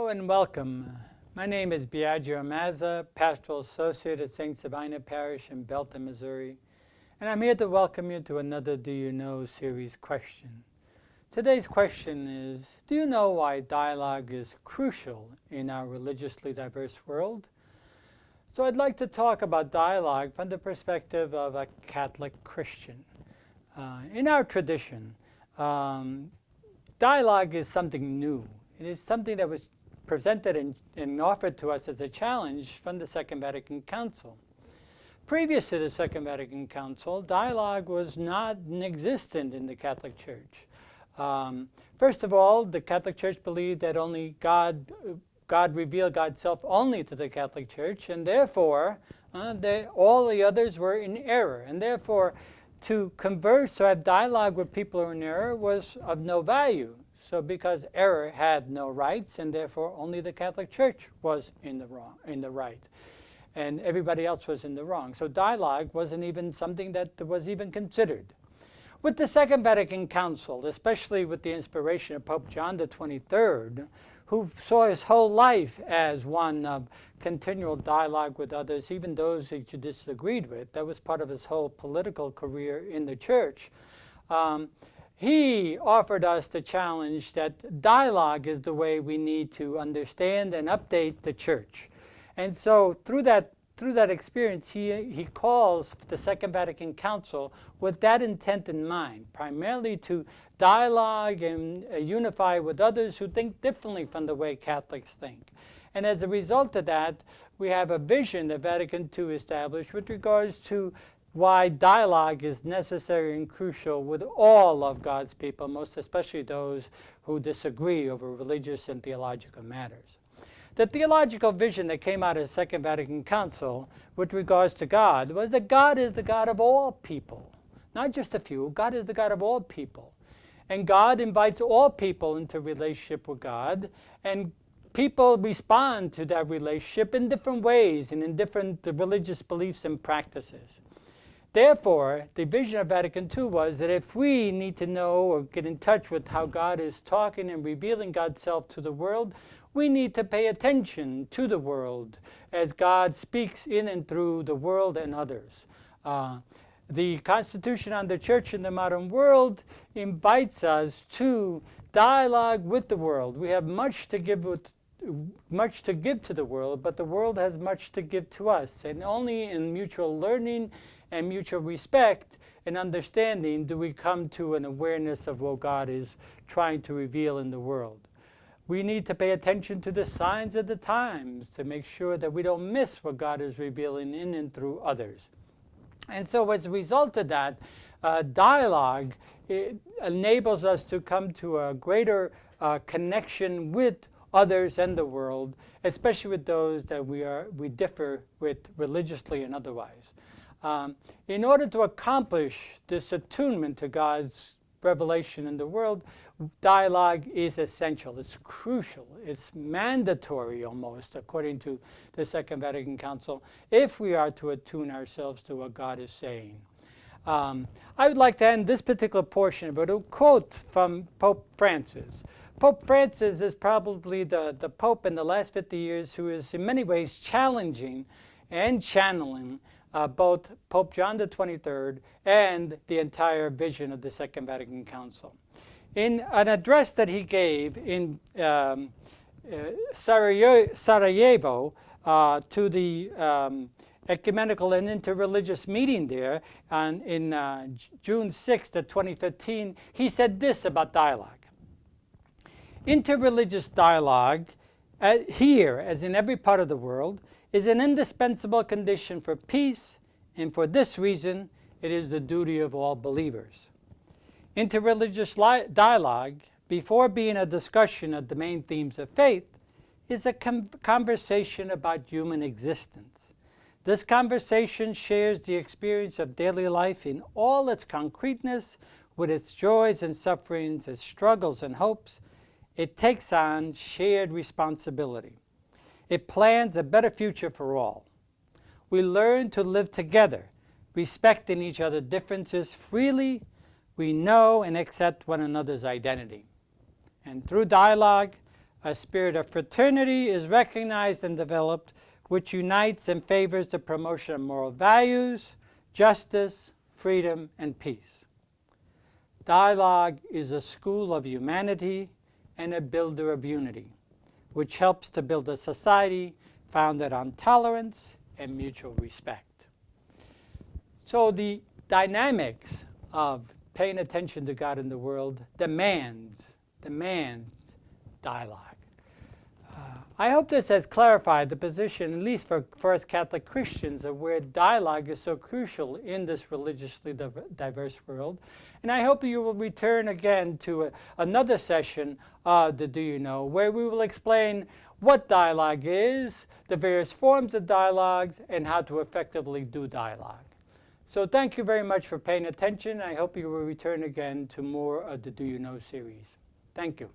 and welcome. My name is Biagio Mazza, Pastoral Associate at St. Sabina Parish in Belton, Missouri, and I'm here to welcome you to another Do You Know series question. Today's question is, do you know why dialogue is crucial in our religiously diverse world? So I'd like to talk about dialogue from the perspective of a Catholic Christian. In our tradition, dialogue is something new. It is something that was presented and offered to us as a challenge from the Second Vatican Council. Previous to the Second Vatican Council, dialogue was not existent in the Catholic Church. First of all, the Catholic Church believed that only God revealed God's self only to the Catholic Church, and therefore all the others were in error. And therefore, to converse or have dialogue with people who are in error was of no value. So because error had no rights, and therefore only the Catholic Church was in the right, and everybody else was in the wrong. So dialogue wasn't even something that was even considered. With the Second Vatican Council, especially with the inspiration of Pope John the 23rd, who saw his whole life as one of continual dialogue with others, even those he disagreed with. That was part of his whole political career in the church. He offered us the challenge that dialogue is the way we need to understand and update the church. And so through that experience, he calls the Second Vatican Council with that intent in mind, primarily to dialogue and unify with others who think differently from the way Catholics think. And as a result of that, we have a vision that Vatican II established with regards to why dialogue is necessary and crucial with all of God's people, most especially those who disagree over religious and theological matters. The theological vision that came out of the Second Vatican Council with regards to God was that God is the God of all people, not just a few. God is the God of all people. And God invites all people into relationship with God, and people respond to that relationship in different ways and in different religious beliefs and practices. Therefore, the vision of Vatican II was that if we need to know or get in touch with how God is talking and revealing God's self to the world, we need to pay attention to the world as God speaks in and through the world and others. The Constitution on the Church in the Modern World invites us to dialogue with the world. We have much to give to the world, but the world has much to give to us. And only in mutual learning and mutual respect and understanding do we come to an awareness of what God is trying to reveal in the world. We need to pay attention to the signs of the times to make sure that we don't miss what God is revealing in and through others. And so as a result of that, dialogue enables us to come to a greater connection with others and the world, especially with those that we differ with religiously and otherwise. In order to accomplish this attunement to God's revelation in the world, dialogue is essential. It's crucial. It's mandatory almost, according to the Second Vatican Council, if we are to attune ourselves to what God is saying. I would like to end this particular portion with a quote from Pope Francis. Pope Francis is probably the Pope in the last 50 years who is in many ways challenging and channeling both Pope John the 23rd and the entire vision of the Second Vatican Council. In an address that he gave in Sarajevo to the ecumenical and interreligious meeting there in June 6th of 2015, he said this about dialogue. Interreligious dialogue here, as in every part of the world, is an indispensable condition for peace, and for this reason, it is the duty of all believers. Interreligious dialogue, before being a discussion of the main themes of faith, is a conversation about human existence. This conversation shares the experience of daily life in all its concreteness, with its joys and sufferings, its struggles and hopes. It takes on shared responsibility. It plans a better future for all. We learn to live together, respecting each other's differences freely. We know and accept one another's identity. And through dialogue, A spirit of fraternity is recognized and developed, which unites and favors the promotion of moral values, justice, freedom, and peace. Dialogue is a school of humanity and a builder of unity, which helps to build a society founded on tolerance and mutual respect. So the dynamics of paying attention to God in the world demands dialogue. I hope this has clarified the position, at least for us Catholic Christians, of where dialogue is so crucial in this religiously diverse world. And I hope you will return again to another session of the Do You Know, where we will explain what dialogue is, the various forms of dialogues, and how to effectively do dialogue. So thank you very much for paying attention. I hope you will return again to more of the Do You Know series. Thank you.